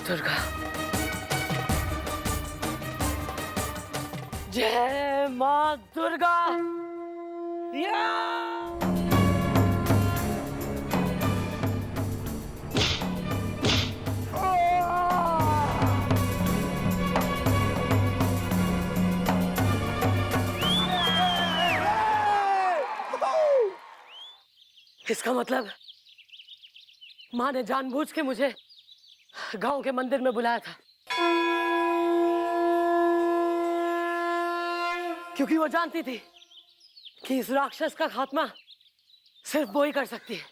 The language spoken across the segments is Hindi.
दुर्गा, जय माँ दुर्गा। या इसका मतलब माँ ने जानबूझ के मुझे गांव के मंदिर में बुलाया था, क्योंकि वो जानती थी कि इस राक्षस का खात्मा सिर्फ वो ही कर सकती है।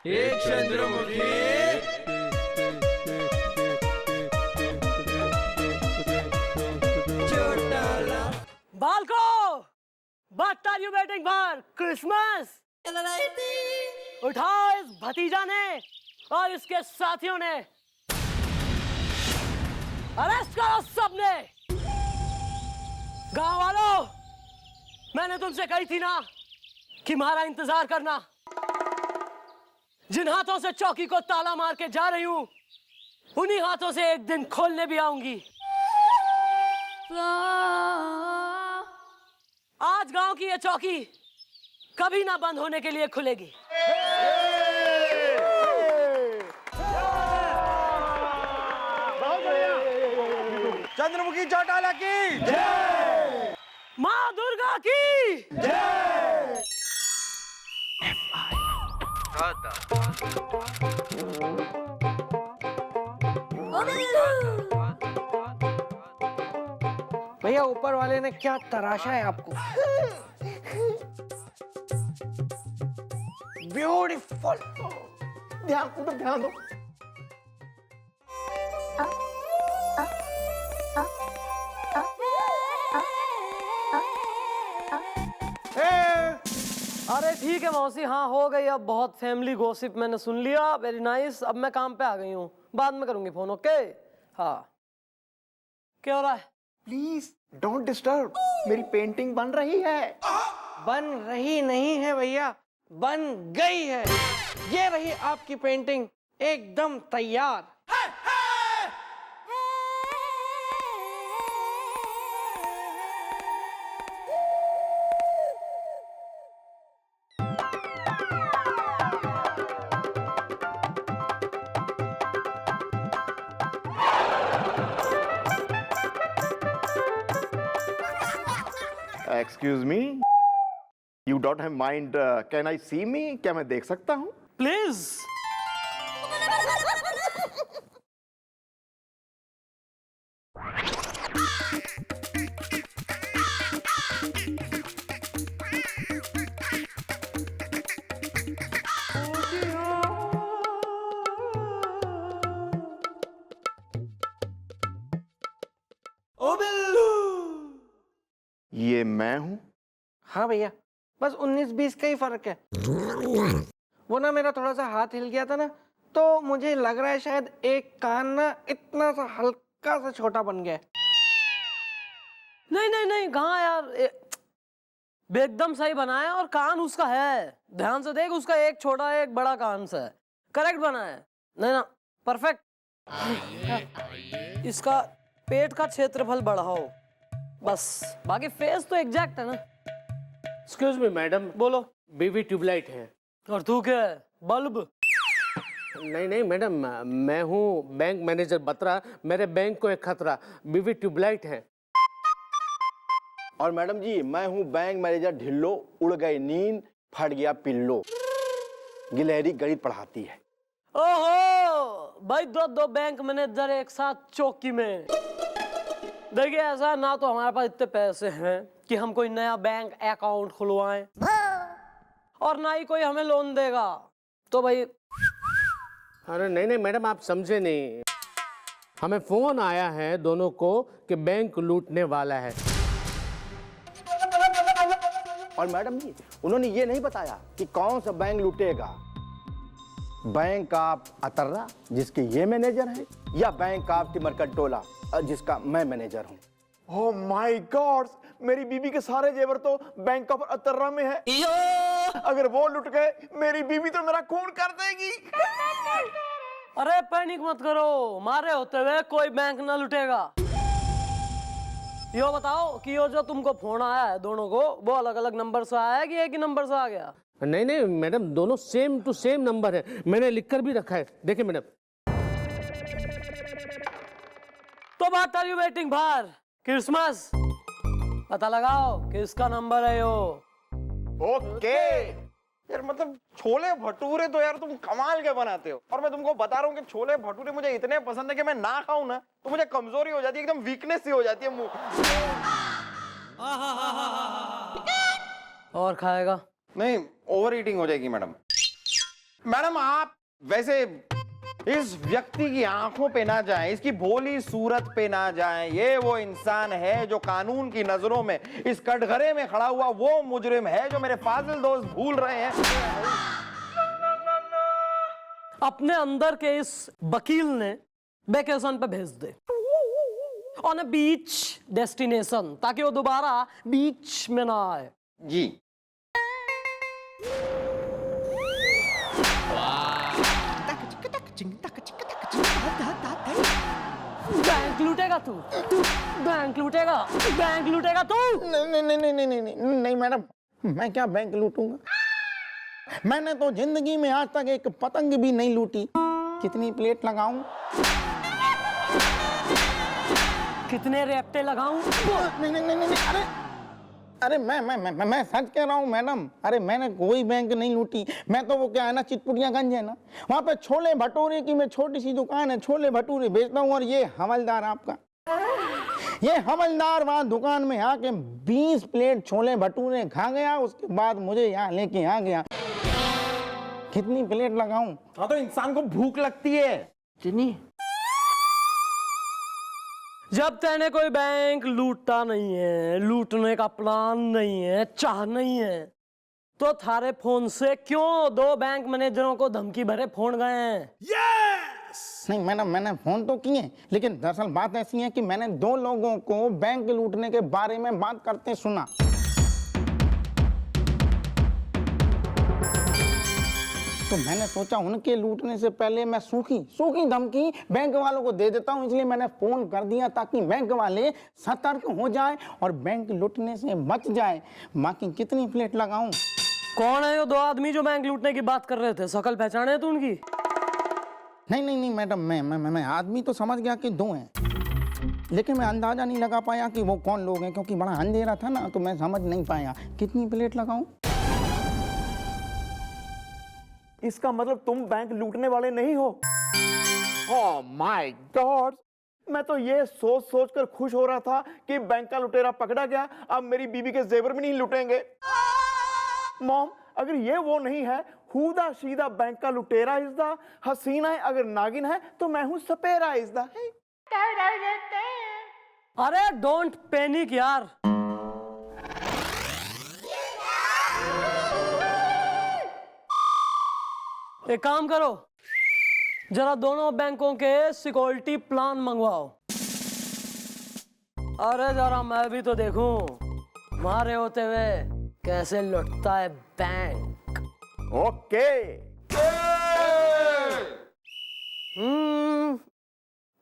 एक चंद्रमुखी चौटाला। बालको, what are you waiting for? Christmas. उठाओ इस भतीजा ने और इसके साथियों ने, अरेस्ट करो सबने। गांव वालों, मैंने तुमसे कही थी ना कि हमारा इंतजार करना। जिन हाथों से चौकी को ताला मार के जा रही हूं, उन्हीं हाथों से एक दिन खोलने भी आऊंगी। आज गांव की ये चौकी कभी ना बंद होने के लिए खुलेगी। चंद्रमुखी चौटाला की जय, माँ दुर्गा की जय। भैया ऊपर वाले ने क्या तराशा है आपको? ब्यूटीफुल। ध्यान दो। अरे ठीक है मौसी, हाँ हो गई। अब बहुत फैमिली गॉसिप मैंने सुन लिया, वेरी नाइस। अब मैं काम पे आ गई हूँ, बाद में करूंगी फोन। ओके हाँ, क्या हो रहा है? प्लीज डोंट डिस्टर्ब, मेरी पेंटिंग बन रही है। बन रही नहीं है भैया, बन गई है। ये रही आपकी पेंटिंग, एकदम तैयार। Excuse me, you don't have mind, can I see me? क्या मैं देख सकता हूँ? प्लीज। ओ बिल्लू, ये मैं हूँ। हाँ भैया, बस 19-20 का ही फर्क है। वो ना मेरा थोड़ा सा हाथ हिल गया था ना, तो मुझे लग रहा है शायद एक कान ना इतना सा हल्का सा छोटा बन गया। नहीं कहाँ यार, एकदम सही बनाया। और कान उसका है, ध्यान से देख, उसका एक छोटा एक बड़ा कान से करेक्ट बना है। नहीं ना, परफेक्ट। इसका पेट का क्षेत्रफल बढ़ाओ बस, बाकी फेस तो एग्जैक्ट है ना। एक्सक्यूज मी मैडम, बोलो। बीवी ट्यूबलाइट है। और तू क्या है, बल्ब? नहीं मैडम, मैं हूँ बैंक मैनेजर बत्रा, मेरे बैंक को एक खतरा। बीवी ट्यूबलाइट है। और मैडम जी, मैं हूँ बैंक मैनेजर ढिल्लो, उड़ गई नींद, फट गया पिल्लो। गिलहरी गणित पढ़ाती है। ओहो भाई, दो बैंक मैनेजर एक साथ चौकी में। देखिए ऐसा ना, तो हमारे पास इतने पैसे हैं कि हम कोई नया बैंक अकाउंट खुलवाएं, और ना ही कोई हमें लोन देगा। तो भाई अरे नहीं मैडम, आप समझे नहीं। हमें फोन आया है दोनों को कि बैंक लूटने वाला है। और मैडम जी, उन्होंने ये नहीं बताया कि कौन सा बैंक लूटेगा, बैंक ऑफ अतर्रा जिसके ये मैनेजर हैं, या बैंक ऑफ तिमरकंटोला जिसका मैं मैनेजर हूं। ओह माय गॉड, मेरी बीबी के सारे जेवर तो बैंक ऑफ अतर्रा में है। अगर वो लुट गए, मेरी बीबी तो मेरा खून कर देगी। अरे पैनिक मत करो, मारे होते हुए कोई बैंक ना लुटेगा। यो बताओ कि यो जो तुमको फोन आया है दोनों को, वो अलग अलग नंबर से आया है कि एक ही नंबर से आ गया? नहीं नहीं मैडम, दोनों सेम टू सेम नंबर है, मैंने लिखकर भी रखा है, देखिए मैडम। तो बात are you waiting for? Christmas पता लगाओ किसका नंबर है यो। ओके यार, मतलब छोले भटूरे तो यार तुम कमाल के बनाते हो, और मैं तुमको बता रहा हूँ कि छोले भटूरे मुझे इतने पसंद है कि मैं ना खाऊं ना तो मुझे कमजोरी हो जाती है, एकदम वीकनेस सी हो जाती है मुंह। और खाएगा? नहीं, ओवर ईटिंग हो जाएगी मैडम। मैडम आप वैसे इस व्यक्ति की आंखों पे ना जाएं, इसकी भोली सूरत पे ना जाएं। ये वो इंसान है जो कानून की नजरों में इस कटघरे में खड़ा हुआ वो मुजरिम है जो मेरे फाजिल दोस्त भूल रहे हैं। अपने अंदर के इस वकील ने वेकेशन पे भेज दे, ऑन अ बीच डेस्टिनेशन, ताकि वो दोबारा बीच में ना आए। जी बैंक लूटेगा तू, बैंक लूटेगा, बैंक लूटेगा तू। नहीं नहीं नहीं नहीं नहीं नहीं मैडम, मैं क्या बैंक लूटूंगा। मैंने तो जिंदगी में आज तक एक पतंग भी नहीं लूटी। कितनी प्लेट लगाऊं? कितने रेपटे लगाऊं? नहीं नहीं नहीं नहीं अरे अरे मैं सच कह रहा हूँ मैडम। अरे मैंने कोई बैंक नहीं लूटी। मैं तो वो क्या है ना, चितपुटियागंज है ना, वहाँ पे छोले भटूरे की मैं छोटी सी दुकान है, छोले भटूरे बेचता हूँ। और ये हवलदार आपका, ये हवलदार वहाँ दुकान में आके 20 प्लेट छोले भटूरे खा गया, उसके बाद मुझे यहाँ लेके आ गया। कितनी प्लेट लगाऊं? हाँ, तो इंसान को भूख लगती है। जिनी जब तेने कोई बैंक लूटता नहीं है, लूटने का प्लान नहीं है, चाह नहीं है, तो थारे फोन से क्यों 2 बैंक मैनेजरों को धमकी भरे फोन गए हैं? नहीं मैडम, मैंने फोन तो किए, लेकिन दरअसल बात ऐसी है कि मैंने 2 लोगों को बैंक लूटने के बारे में बात करते सुना। तो मैंने सोचा उनके लूटने से पहले मैं सूखी धमकी बैंक वालों को दे देता हूं, इसलिए मैंने फोन कर दिया ताकि बैंक वाले सतर्क हो जाए और बैंक लूटने से बच जाए। बाकी कितनी प्लेट लगाऊं? कौन है ये 2 आदमी जो बैंक लूटने की बात कर रहे थे? शकल पहचाने है तू उनकी? नहीं मैडम, मैं आदमी तो समझ गया कि 2 हैं, लेकिन मैं अंदाजा नहीं लगा पाया कि वो कौन लोग हैं, क्योंकि बड़ा अंधेरा था ना, तो मैं समझ नहीं पाया। कितनी प्लेट लगाऊं? इसका मतलब तुम बैंक लूटने वाले नहीं हो? ओह माय गॉड, मैं तो ये सोच कर खुश हो रहा था कि बैंक का लुटेरा पकड़ा गया, अब मेरी बीबी के जेवर भी नहीं लुटेंगे। मॉम, अगर ये वो नहीं है, हुदा सीधा बैंक का लुटेरा इज द हसीना है, अगर नागिन है तो मैं हूं सपेरा इज द। अरे डोंट पैनिक यार, एक काम करो, जरा दोनों बैंकों के सिक्योरिटी प्लान मंगवाओ। अरे जरा मैं भी तो देखूं मारे होते हुए कैसे लुटता है बैंक। ओके।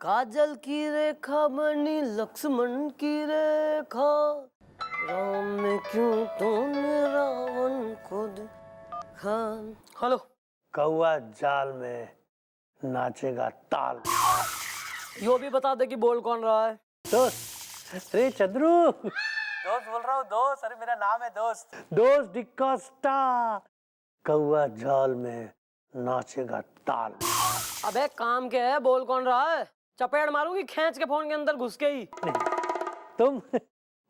काजल की रेखा बनी लक्ष्मण की रेखा, राम ने क्यों तूने रावण को देखा। हेलो, कौआ जाल में नाचेगा ताल। यो भी बता दे कि बोल कौन रहा है? दोस्त, अरे चंद्रू दोस्त बोल रहा हूँ। दोस्त, अरे मेरा नाम है दोस्त, दोस्त डिकोस्टा। कौआ जाल में नाचेगा ताल। अबे काम क्या है, बोल कौन रहा है? चपेट मारूंगी खींच के फोन के अंदर घुस के ही।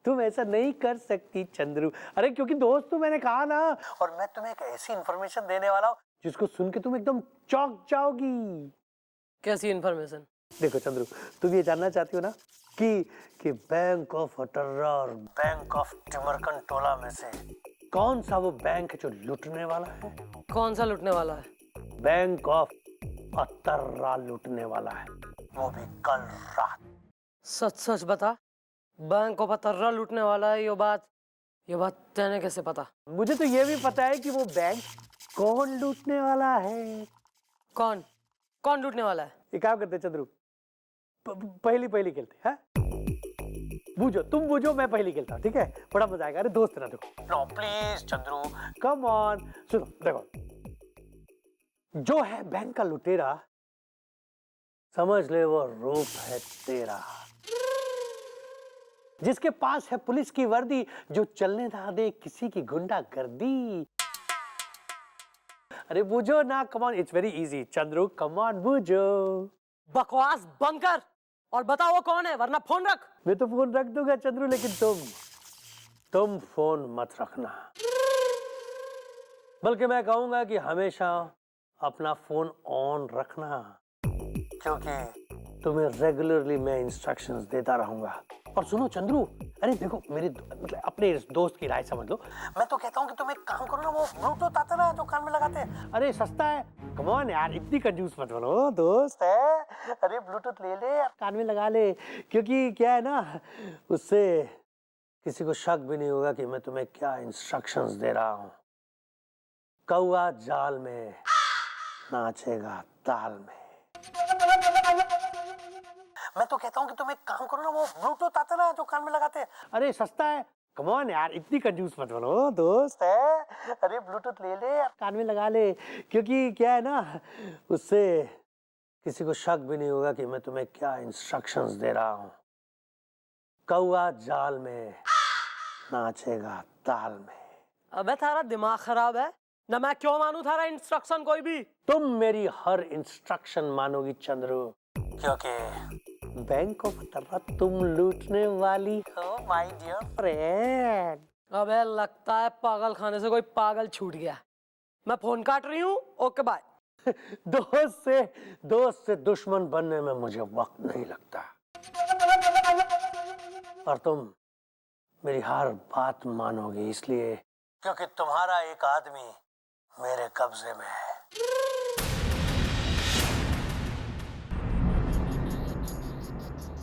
तुम ऐसा नहीं कर सकती चंद्रू। अरे क्योंकि दोस्त तो मैंने कहा ना, और मैं तुम्हें एक ऐसी इंफॉर्मेशन देने वाला हूँ जिसको सुन के तुम एकदम चौंक जाओगी। कैसी इंफॉर्मेशन? देखो चंद्रू, तुम ये जानना चाहती हो ना कि बैंक ऑफ अटर्रा और बैंक ऑफ तिमरकंटोला में से कौन सा वो बैंक है जो लूटने वाला है? कौन सा लूटने वाला है? बैंक ऑफ अतर्रा लूटने वाला है, वो भी कल रात। सच सच बता, बैंक को पतर्रा लूटने वाला है। ये बात तेने कैसे पता? मुझे तो ये भी पता है कि वो बैंक कौन लूटने वाला है। कौन लूटने वाला है? ये काम करते चंद्रू, पहली खेलते हैं। बूझो, तुम बूझो, मैं पहली खेलता हूँ, ठीक है? बड़ा मजा आएगा। अरे दोस्त ना, देखो no please Chandru, come on. सुनो, देखो, जो है बैंक का लुटेरा, समझ ले वो रूप है तेरा। जिसके पास है पुलिस की वर्दी, जो चलने ना दे किसी की गुंडागर्दी। अरे बूझो ना, come on, it's very easy Chandru, come on बूझो। बकवास बंद कर और बताओ वो कौन है, वरना फोन रख। मैं तो फोन रख दूंगा चंद्रू, लेकिन तुम फोन मत रखना। बल्कि मैं कहूंगा कि हमेशा अपना फोन ऑन रखना, क्योंकि तुम्हें रेगुलरली मैं इंस्ट्रक्शंस देता रहूंगा। और सुनो चंद्रू, अरे देखो, मेरे मतलब अपने इस दोस्त की राय समझ लो। मैं तो कहता हूँ कि तुम एक काम करो ना, वो ब्लूटूथ आता ना जो कान में लगाते हैं, अरे सस्ता है। कम ऑन यार, इतनी कंजूस मत बनो, दोस्त है। अरे ब्लूटूथ ले ले और कान में लगा ले, क्योंकि क्या है ना, उससे किसी को शक भी नहीं होगा कि मैं तुम्हें क्या इंस्ट्रक्शंस दे रहा हूँ। कौआ जाल में नाचेगा ताल में। मैं तो कहता हूँ कि तुम एक काम करो ना, वो ब्लूटूथ आता ना जो कान में लगाते हैं, अरे सस्ता है। कम ऑन यार, इतनी कंजूस मत बनो, दोस्त है। अरे ब्लूटूथ ले ले और कान में लगा ले, क्योंकि क्या है ना, उससे किसी को शक भी नहीं होगा कि मैं तुम्हें क्या इंस्ट्रक्शंस दे रहा हूँ। कौआ जाल में नाचेगा ताल में। अबे थारा दिमाग खराब है ना? मैं क्यों मानूं थारा इंस्ट्रक्शन कोई भी? तुम मेरी हर इंस्ट्रक्शन मानोगी चंद्रू, क्योंकि बैंक ऑफ अतर्रा तुम लूटने वाली हो माय डियर फ्रेंड। अबे लगता है पागल खाने से कोई पागल छूट गया। मैं फोन काट रही हूँ, ओके बाय। दोस्त से दुश्मन बनने में मुझे वक्त नहीं लगता, और तुम मेरी हर बात मानोगी, इसलिए क्योंकि तुम्हारा एक आदमी मेरे कब्जे में है।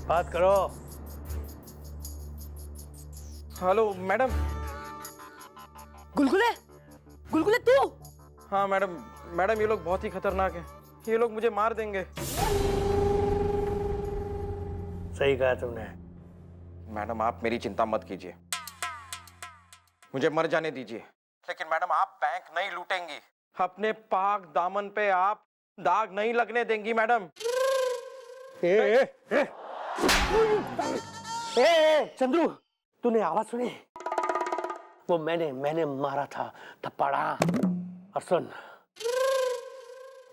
बात करो। Hello madam. गुलगुले तू? हाँ मैडम, ये लोग बहुत ही खतरनाक हैं। ये लोग मुझे मार देंगे। सही कहा तुमने। मैडम आप मेरी चिंता मत कीजिए, मुझे मर जाने दीजिए, लेकिन मैडम आप बैंक नहीं लूटेंगी। अपने पाक दामन पे आप दाग नहीं लगने देंगी मैडम। चंद्रू, तूने आवाज सुनी? वो मैंने मारा था थप्पड़ा। और सुन,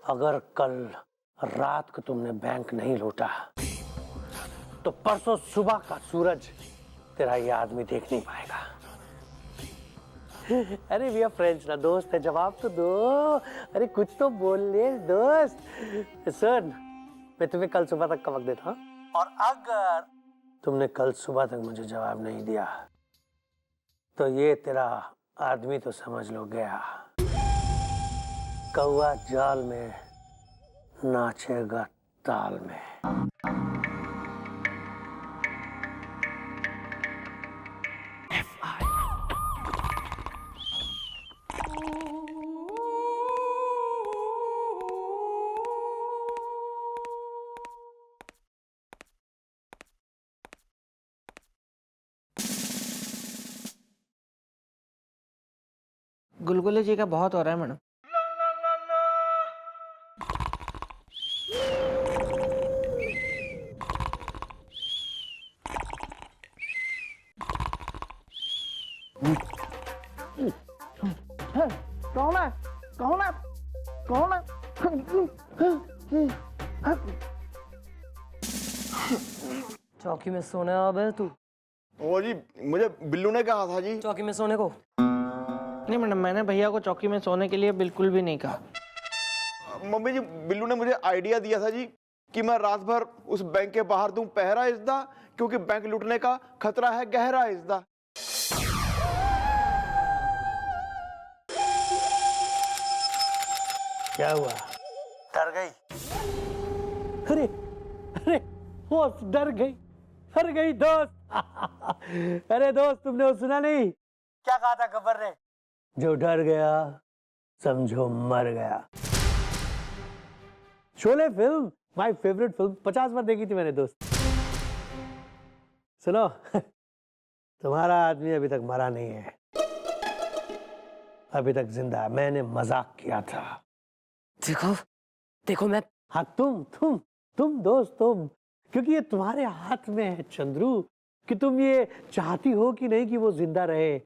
अगर कल रात को तुमने बैंक नहीं लूटा, तो परसों सुबह का सूरज तेरा ये आदमी देख नहीं पाएगा। अरे वी आर फ्रेंड्स ना, दोस्त है, जवाब तो दो। अरे कुछ तो बोल ले दोस्त। सुन, मैं तुम्हें कल सुबह तक का वक्त देता हूँ, और अगर तुमने कल सुबह तक मुझे जवाब नहीं दिया, तो ये तेरा आदमी तो समझ लो गया। कौआ जाल में नाचेगा ताल में। गुलगुले जी का बहुत हो रहा है मैडम। कौन है? चौकी में सोने आवे तू? वो जी, मुझे बिल्लू ने कहा था जी। चौकी में सोने को? नहीं मैडम, मैंने भैया को चौकी में सोने के लिए बिल्कुल भी नहीं कहा। मम्मी जी, बिल्लू ने मुझे आइडिया दिया था जी कि मैं रात भर उस बैंक के बाहर दूं पहरा इज़दा, क्योंकि बैंक लूटने का खतरा है गहरा इज़दा। क्या हुआ? डर गई? अरे अरे दोस्त डर गई दोस्त। अरे दोस्त, तुमने वो सुना नहीं? क्या कहा था गब्बर ने? जो डर गया समझो मर गया। Sholay film, my favourite film, 50 बार देखी थी मैंने दोस्त। सुनो, तुम्हारा आदमी अभी तक मरा नहीं है, अभी तक जिंदा है। मैंने मजाक किया था। देखो देखो मैं हाँ तुम दोस्त तुम, क्योंकि ये तुम्हारे हाथ में है चंद्रू कि तुम ये चाहती हो कि नहीं कि वो जिंदा रहे।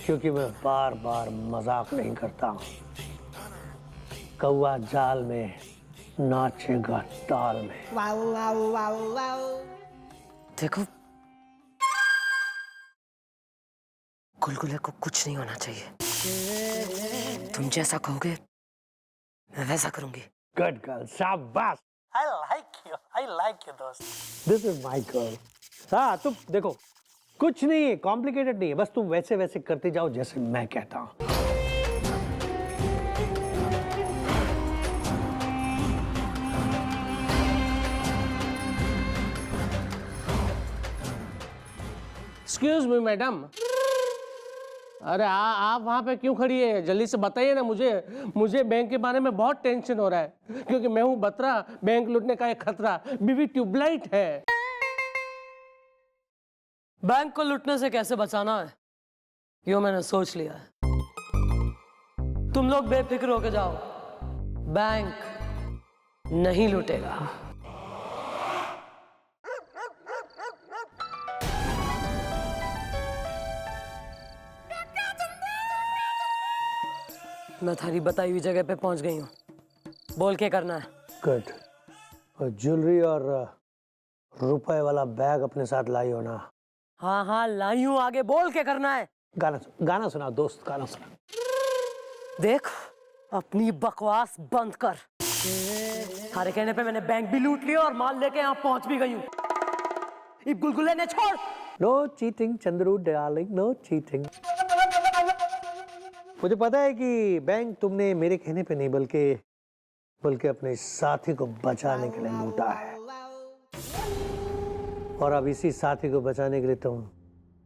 क्योंकि मैं बार बार मजाक नहीं करता। कौवा जाल में नाचेगा ताल में। देखो, गुलगुले को कुछ नहीं होना चाहिए। तुम जैसा कहोगे मैं वैसा करूंगी। गुड गर्ल, शाबाश। आई लाइक यू दोस्त। This is my girl. हाँ तुम देखो, कुछ नहीं है, कॉम्प्लिकेटेड नहीं है, बस तुम वैसे वैसे करते जाओ जैसे मैं कहता हूँ। Excuse me madam. अरे आप वहाँ पे क्यों खड़ी है? जल्दी से बताइए ना मुझे बैंक के बारे में बहुत टेंशन हो रहा है, क्योंकि मैं हूँ बत्रा, बैंक लूटने का एक खतरा, बीवी ट्यूबलाइट है। बैंक को लूटने से कैसे बचाना है यो मैंने सोच लिया है। तुम लोग बेफिक्र होके जाओ, बैंक नहीं लूटेगा। मैं थारी बताई हुई जगह पे पहुंच गई हूँ, बोल के करना है। गुड। और ज्वेलरी और रुपए वाला बैग अपने साथ लाई हो ना? हाँ हाँ लाई हूँ, आगे बोल के करना है। गाना सुना दोस्त, गाना सुना। देख, अपनी बकवास बंद कर। थारे कहने पे मैंने बैंक भी लूट लिया और माल लेके यहाँ पहुंच भी गई हूँ। ये गुलगुले ने छोड़। No cheating Chandru darling, no cheating. मुझे पता है कि बैंक तुमने मेरे कहने पे नहीं बल्कि अपने साथी को बचाने के लिए लूटा है, और अब इसी साथी को बचाने के लिए तुम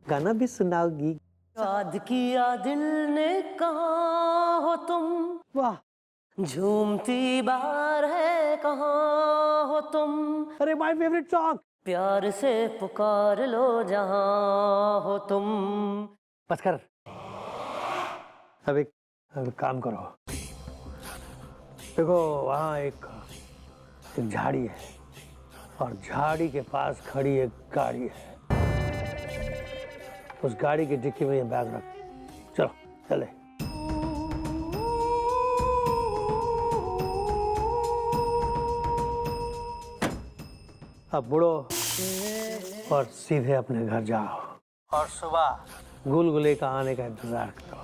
गाना भी सुनाओगी। याद किया दिल ने कहाँ हो तुम, वाह, झूमती बार है कहाँ हो तुम, अरे माय फेवरेट सॉन्ग। प्यार से पुकार लो जहाँ हो तुम। बस कर, अब एक काम करो। देखो वहाँ एक झाड़ी है, और झाड़ी के पास खड़ी एक गाड़ी है। उस गाड़ी की डिक्की में ये बैग रख। चलो चले। अब मुड़ो और सीधे अपने घर जाओ, और सुबह गुलगुले का आने का इंतजार करो।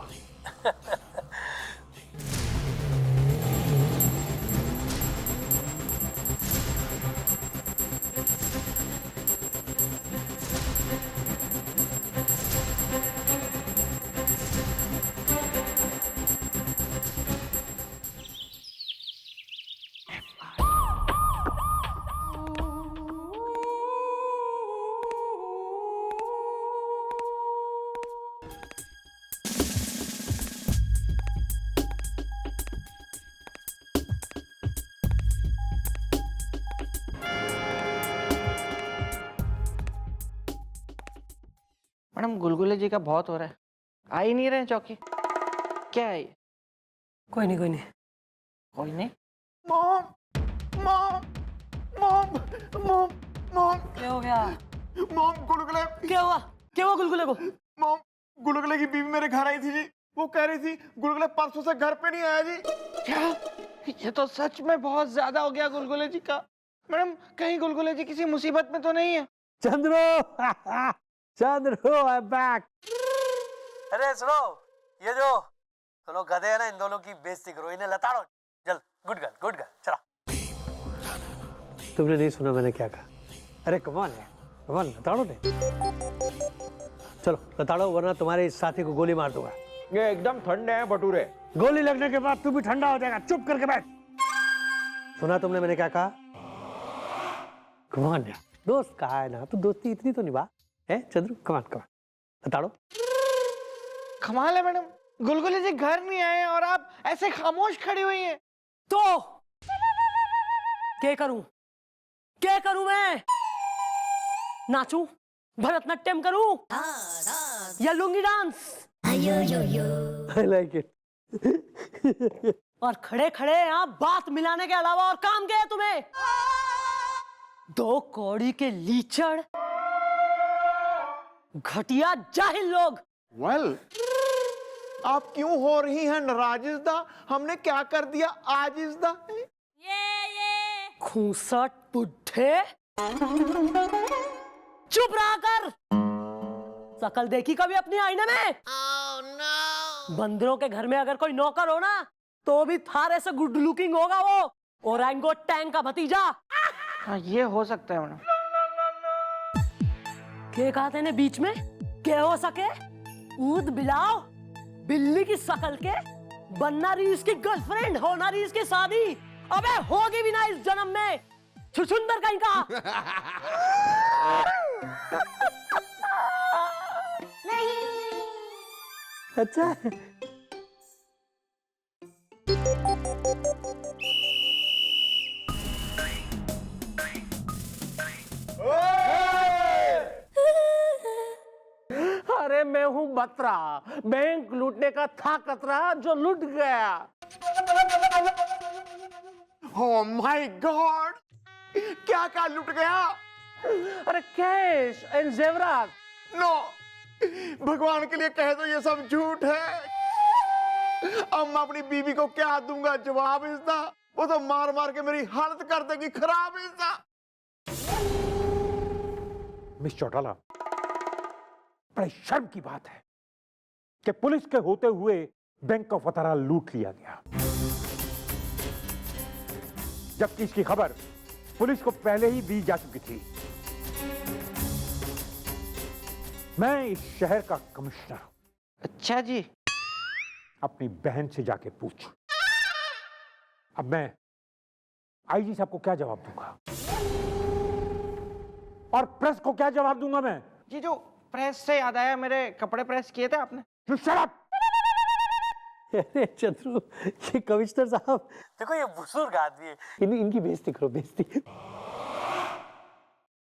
मैडम गुलगुले जी का बहुत हो रहा है, आ ही नहीं रहे चौकी। क्या है ये? कोई नहीं कोई नहीं। Mom mom mom mom mom क्या हो गया? मॉम गुलगुले। क्या हुआ गुलगुले को? मॉम गुलगुले की बीवी मेरे घर आई थी जी, वो कह रही थी गुलगुले परसों से घर पे नहीं आया जी। क्या? ये तो सच में बहुत ज्यादा हो गया गुलगुले जी का। मैडम कहीं गुलगुले जी किसी मुसीबत में तो नहीं है? Chandro Chandro I am back. अरे सुनो, ये जो दोनों गधे हैं ना, इन दोनों की बेइज्जती करो, इन्हें लताड़ो। चल, गुड गर्ल चला। तुमने नहीं सुना मैंने क्या कहा? अरे कमान लताड़ो ने। चलो लताड़ो, वरना तुम्हारे इस साथी को गोली मार दूंगा। ये एकदम ठंडे हैं भटूरे। गोली लगने के बाद तू भी ठंडा हो जाएगा, चुप करके बैठ। सुना तुमने मैंने क्या कहा? कमान यार, दोस्त कहा है ना, तो दोस्ती इतनी तो निभा है चंद्रू। कमान कमान बताओ। कमाल है मैडम, गुलगुली जी घर नहीं आए और आप ऐसे खामोश खड़ी हुई हैं। तो क्या करूं मैं? नाचूं, भरतनाट्यम करूं या lungi dance? I like it. और खड़े खड़े यहाँ बात मिलाने के अलावा और काम क्या है तुम्हें? 2 कौड़ी के लीचड़, घटिया जाहिल लोग। वेल, आप क्यों हो रही हैं नाराजिजदा? हमने क्या कर दिया आजिजदा? खूसट बुढ़े, चुप रहा कर। शकल देखी कभी अपनी आईने में? बंदरों के घर में अगर कोई नौकर हो ना, तो भी थारे से गुड लुकिंग होगा वो, ओरंगो टैंग का भतीजा। हाँ, ये हो सकता है मैडम। क्या कहा तेने बीच में? क्या हो सके? ऊद बिलाओ, बिल्ली की शकल के, बनना रही इसकी गर्लफ्रेंड, होना रही इसकी शादी। अबे होगी भी ना इस जन्म में, छुछुंदर कहीं का। अच्छा अरे मैं हूं बत्रा, बैंक लूटने का था कतरा जो लूट गया। ओह माय गॉड, क्या क्या लुट गया? अरे कैश एंड जेवरात। नो, भगवान के लिए कह दो ये सब झूठ है। अब मैं अपनी बीवी को क्या दूंगा जवाब? इसका वो तो मार मार के मेरी हालत कर देगी खराब। इसका मिस चौटाला, बड़ी शर्म की बात है कि पुलिस के होते हुए बैंक ऑफ अतारा लूट लिया गया, जबकि इसकी खबर पुलिस को पहले ही दी जा चुकी थी। मैं इस शहर का कमिश्नर हूं। अच्छा जी। अपनी बहन से जाके पूछ। अब मैं आईजी साहब को क्या जवाब दूंगा और प्रेस को क्या जवाब दूंगा मैं? जी, जो प्रेस से याद आया, मेरे कपड़े प्रेस किए थे आपने? You shut up! अरे चंद्रू, ये कमिश्नर साहब, देखो ये बुजुर्ग आदमी है। इनकी बेइज्जती करो, बेइज्जती।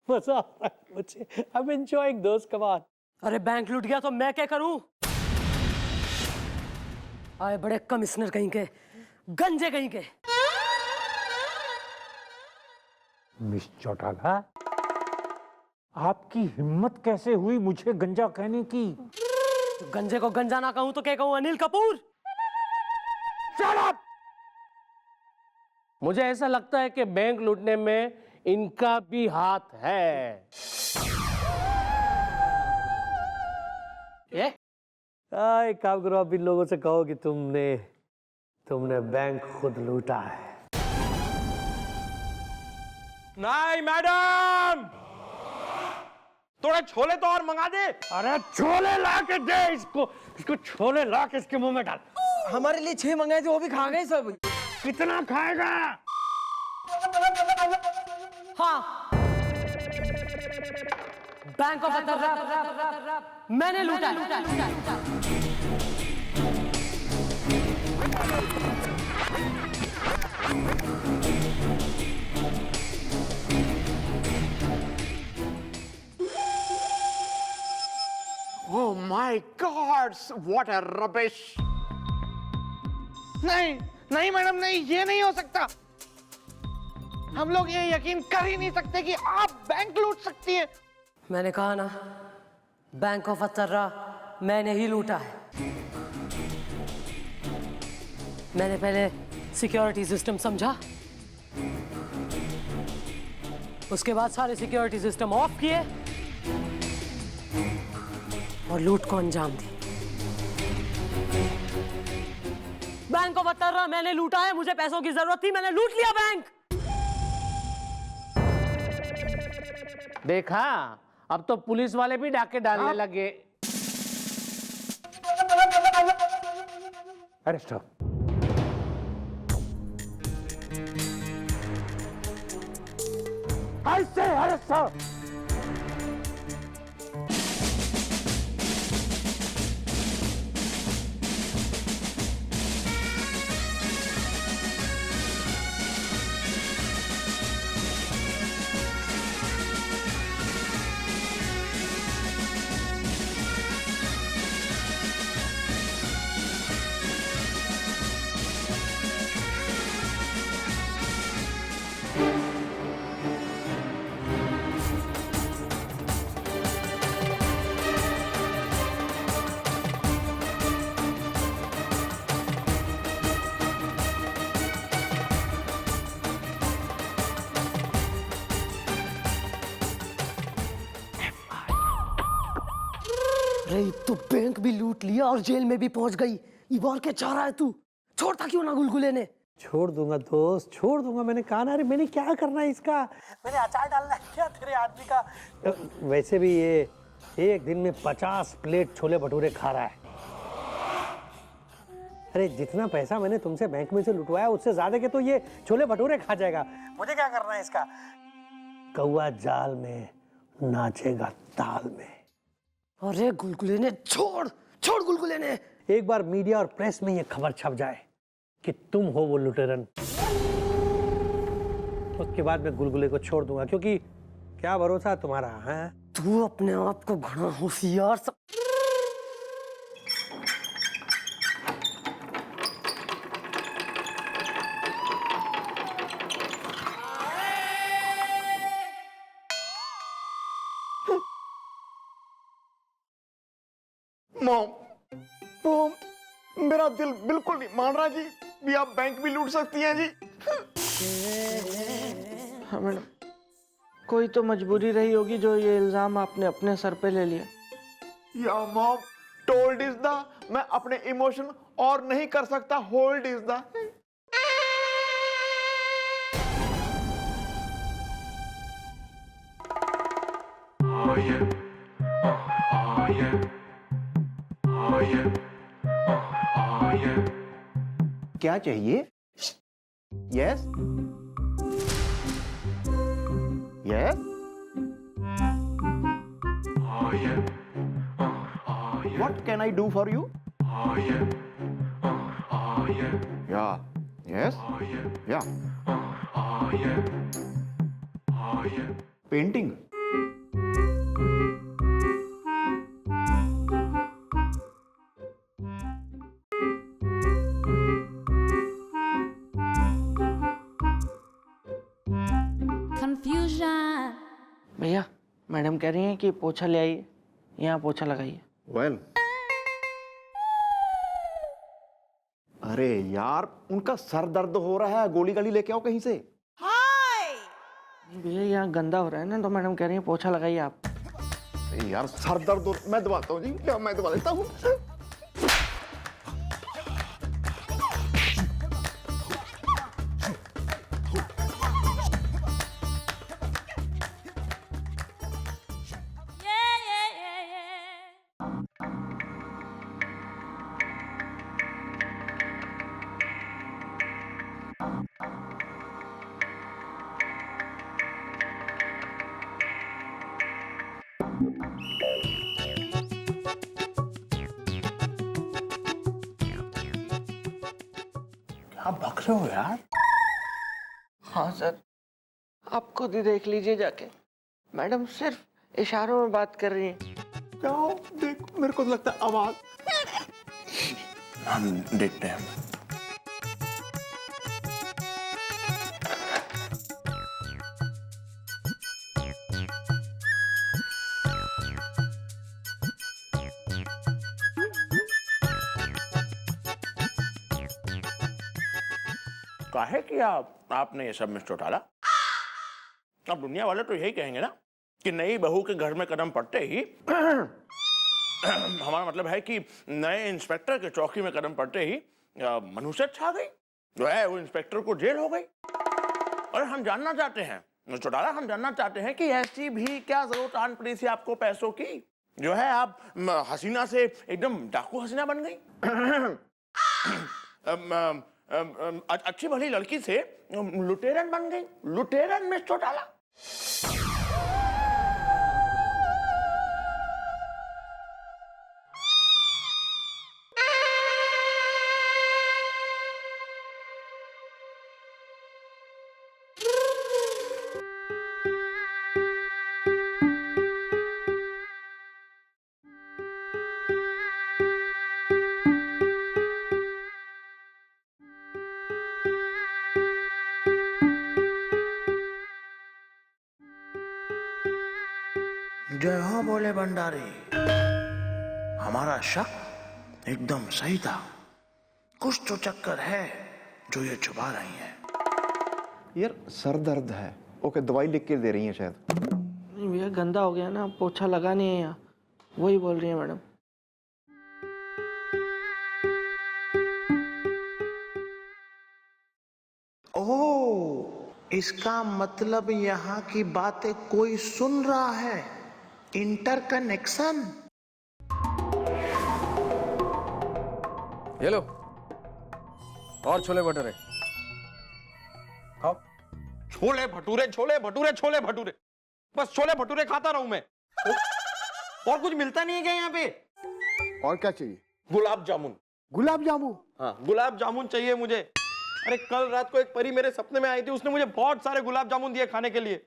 मजा आ रहा है मुझे। I'm enjoying those, come on. अरे बैंक लूट गया तो मैं क्या करूं? आए बड़े कमिश्नर कहीं के, गंजे कहीं के। मिस चौटाला, आपकी हिम्मत कैसे हुई मुझे गंजा कहने की? गंजे को गंजा ना कहूं तो क्या कहूं? अनिल कपूर। Shut up! मुझे ऐसा लगता है कि बैंक लूटने में इनका भी हाथ है। ये एक काम करो, आप इन लोगों से कहो कि तुमने बैंक खुद लूटा है। नहीं मैडम, थोड़े छोले तो और मंगा दे। अरे छोले ला के दे इसको छोले ला के इसके मुंह में डाल। हमारे लिए 6 मंगाए थे, वो भी खा गए सब। कितना खाएगा? हाँ, बैंक ऑफ अतारा मैंने लूटा। Oh my God, what a rubbish! नहीं नहीं मैडम, नहीं, ये नहीं हो सकता। हम लोग ये यकीन कर ही नहीं सकते कि आप बैंक लूट सकती हैं। मैंने कहा ना, बैंक ऑफ अतारा मैंने ही लूटा है। मैंने पहले सिक्योरिटी सिस्टम समझा, उसके बाद सारे सिक्योरिटी सिस्टम ऑफ किए और लूट को अंजाम दी। बैंक ऑफ अतारा मैंने लूटा है। मुझे पैसों की जरूरत थी, मैंने लूट लिया बैंक। देखा, अब तो पुलिस वाले भी डाके डालने लगे। Arrest her. I say arrest her. अरे तो बैंक भी लूट लिया और जेल में भी पहुंच गई। ये और क्या चाह रहा है तू? छोड़ता क्यों ना गुलगुले ने? छोड़ दूंगा दोस्त, छोड़ दूंगा। मैंने कहा ना, अरे मैंने क्या करना है इसका, मैंने अचार डालना है क्या तेरे आदमी का। वैसे भी ये एक दिन में 50 प्लेट छोले भटूरे खा रहा है। अरे जितना पैसा मैंने तुमसे बैंक में से लुटवाया उससे ज्यादा के तो ये छोले भटूरे खा जाएगा। मुझे क्या करना है इसका? कौवा जाल में नाचेगा ताल में। अरे गुलगुले ने छोड़ गुलगुले ने। एक बार मीडिया और प्रेस में ये खबर छप जाए कि तुम हो वो लुटेरन, उसके बाद मैं गुलगुले को छोड़ दूंगा, क्योंकि क्या भरोसा तुम्हारा है। तू अपने आप को घना होशियार मॉम, मेरा दिल बिल्कुल नहीं मान रहा जी भी आप बैंक भी लूट सकती हैं जी। हाँ मैडम, कोई तो मजबूरी रही होगी जो ये इल्जाम आपने अपने सर पे ले लिया। या मॉम, टोल्ड इज द, मैं अपने इमोशन और नहीं कर सकता, होल्ड इज द। क्या चाहिए? Yes yes. What can I do for you? Yeah. Yes. Yeah. Painting. Confusion. भैया, मैडम कह रही हैं कि पोछा ले आइए, यहाँ पोछा लगाइए। Well. अरे यार, उनका सर दर्द हो रहा है, गोली गाली लेके आओ कहीं से। भैया यहाँ गंदा हो रहा है ना, तो मैडम कह रही हैं पोछा लगाइए आप। यार सर दर्द हो, मैं दबाता हूँ जी, मैं दबा देता हूँ। क्या बक रहे हो यार? हाँ सर, आप खुद ही देख लीजिए जाके, मैडम सिर्फ इशारों में बात कर रही हैं। क्या देख, मेरे को तो लगता है आवाज। हम देखते हैं। काहे कि आपने ये सब मिस्टर डाला? अब दुनिया वाले तो यही कहेंगे ना कि नई बहू के घर में कदम पड़ते ही हमारा मतलब है कि नए इंस्पेक्टर के चौकी में कदम पड़ते ही मनुष्यत छा गई, जो है वो इंस्पेक्टर को जेल हो गई। और हम जानना चाहते हैं मिस्टर डाला, हम जानना चाहते हैं कि ऐसी भी क्या जरूरत आन पड़ी थी आपको पैसों की, जो है आप हसीना से एकदम डाकू हसीना बन गई। अच्छी भली लड़की से लुटेरन बन गई। लुटेरन में चौटाला। जय हो बोले भंडारी, हमारा शक एकदम सही था। कुछ तो चक्कर है जो ये छुपा रही है। यार सर दर्द है। ओके, दवाई लिख के दे रही है शायद। नहीं भैया, गंदा हो गया ना, पोछा लगा नहीं है यहाँ, वही बोल रही है मैडम। ओह, इसका मतलब यहाँ की बातें कोई सुन रहा है। इंटरकनेक्शन। ये लो, और छोले भटूरे खाओ। छोले भटूरे, छोले भटूरे, छोले भटूरे, बस छोले भटूरे खाता रहूं मैं। और कुछ मिलता नहीं है क्या यहाँ पे? और क्या चाहिए? गुलाब जामुन। गुलाब जामुन? हाँ, गुलाब जामुन चाहिए मुझे। अरे कल रात को एक परी मेरे सपने में आई थी, उसने मुझे बहुत सारे गुलाब जामुन दिए खाने के लिए।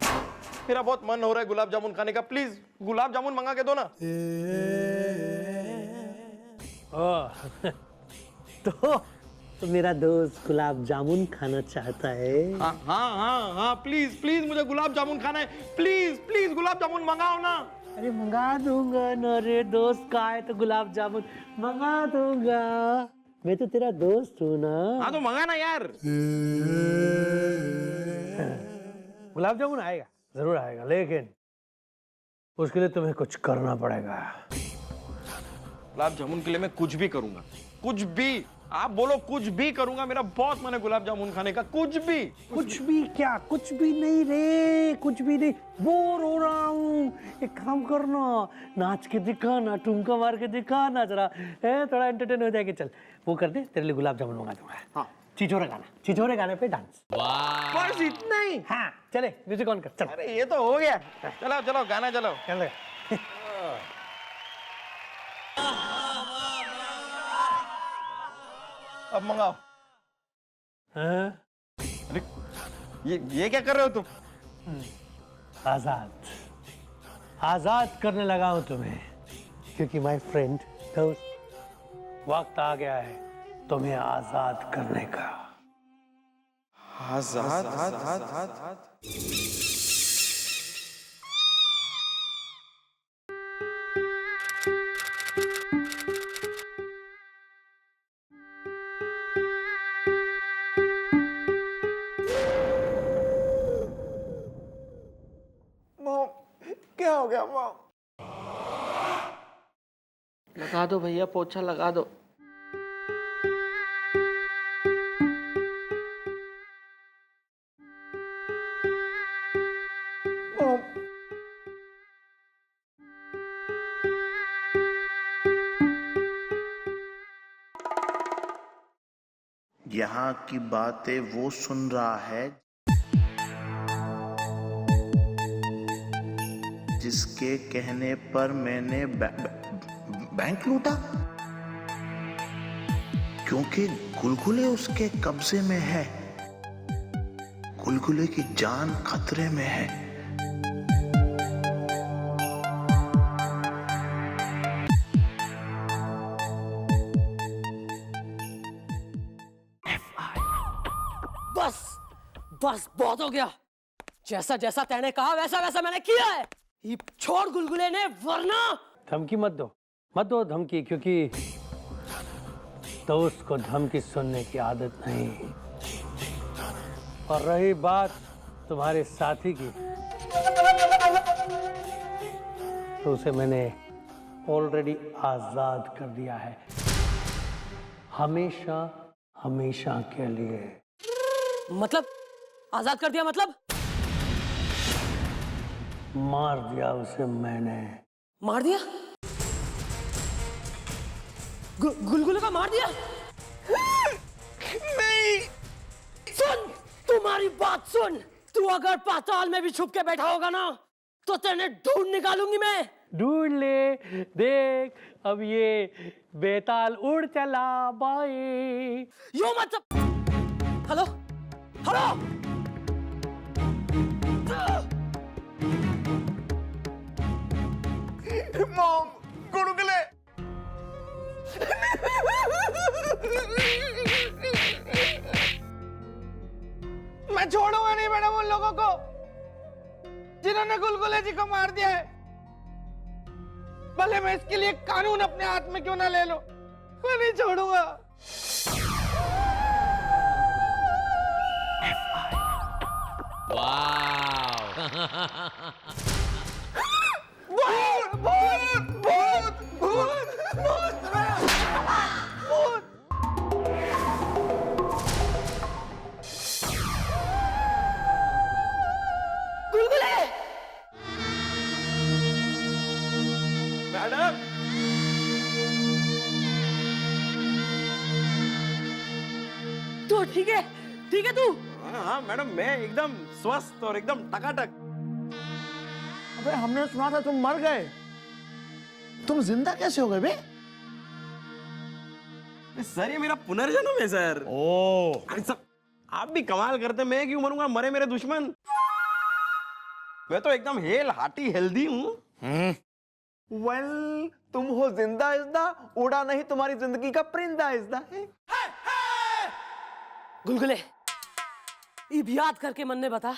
मेरा बहुत मन हो रहा है गुलाब जामुन खाने का, प्लीज गुलाब जामुन मंगा के दो ना। तो मेरा दोस्त गुलाब जामुन खाना चाहता है। हाँ हाँ हाँ हाँ, प्लीज प्लीज मुझे गुलाब जामुन खाना है। प्लीज प्लीज गुलाब जामुन मंगाओ ना। अरे मंगा दूंगा ना रे, दोस्त का है तो गुलाब जामुन मंगा दूंगा। मैं तो तेरा दोस्त हूँ ना। हाँ तो मंगा ना यार। गुलाब जामुन आएगा, जरूर आएगा, लेकिन उसके लिए तुम्हें कुछ करना पड़ेगा। गुलाब जामुन के लिए मैं कुछ भी करूंगा, कुछ भी। आप बोलो, कुछ भी करूंगा। मेरा बहुत मन है गुलाब जामुन खाने का, कुछ भी। कुछ भी क्या? कुछ भी नहीं रे, कुछ भी नहीं। बोर हो रहा हूँ, एक काम करना, नाच के दिखाना, ठुमका मार के दिखाना जरा, थोड़ा एंटरटेन हो जाएगा। चल वो कर दे, तेरे लिए गुलाब जामुन मंगा दूंगा। हाँ, छिछोरे गाने पे डांस। बस इतना ही? हाँ चले, म्यूजिक ऑन कर। चल। अरे ये तो हो गया। चलो चलो गाना चलो। चल अब मंगाओ। अरे ये क्या कर रहे हो तुम? आजाद आजाद करने लगा हूं तुम्हें, क्योंकि माय फ्रेंड, दोस्त, वक्त आ गया है तुम्हें आजाद करने का। आजाद? क्या हो गया मॉम? लगा दो भैया, पोछा लगा दो। यहाँ की बातें वो सुन रहा है जिसके कहने पर मैंने बैंक लूटा, क्योंकि गुलगुले उसके कब्जे में है। गुलगुले की जान खतरे में है। बस बस बहुत हो गया। जैसा जैसा तैने कहा वैसा वैसा मैंने किया है। ये छोड़ गुलगुले ने, वरना। धमकी मत दो धमकी, क्योंकि दोस्त को धमकी सुनने की आदत नहीं। और रही बात तुम्हारे साथी की, तो उसे मैंने ऑलरेडी आजाद कर दिया है, हमेशा हमेशा के लिए। मतलब आजाद कर दिया? मतलब मार दिया उसे मैंने। मार दिया? गुलगुले का मार दिया? मेरी बात सुन, तू अगर पाताल में भी छुप के बैठा होगा ना तो तेने ढूंढ निकालूंगी मैं। ढूंढ ले, देख अब ये बेताल उड़ चला बाए। यो मतलब हेलो हेलो मॉम, गुडगुले। मैं छोड़ूंगा नहीं मैडम उन लोगों को जिन्होंने गुलगुले जी को मार दिया है। भले मैं इसके लिए कानून अपने हाथ में क्यों ना ले लो, मैं नहीं छोड़ूंगा। भूत भूत भूत भूत भूत भूत। गुलगुले। मैडम, तू ठीक है तू? हाँ मैडम, मैं एकदम स्वस्थ और एकदम टकाटक। अबे हमने सुना था तुम मर गए, तुम जिंदा कैसे हो गए बे? सर ये मेरा पुनर्जन्म है सर। ओ, अरे सर आप भी कमाल करते, मैं क्यों मरूंगा, मरे मेरे दुश्मन। मैं तो एकदम हेल हार्टी हेल्दी हूँ। वेल, तुम हो जिंदा इज़दा, उड़ा नहीं तुम्हारी जिंदगी का परिंदा इज़दा है। गुलगुले, इब याद करके मन ने बता,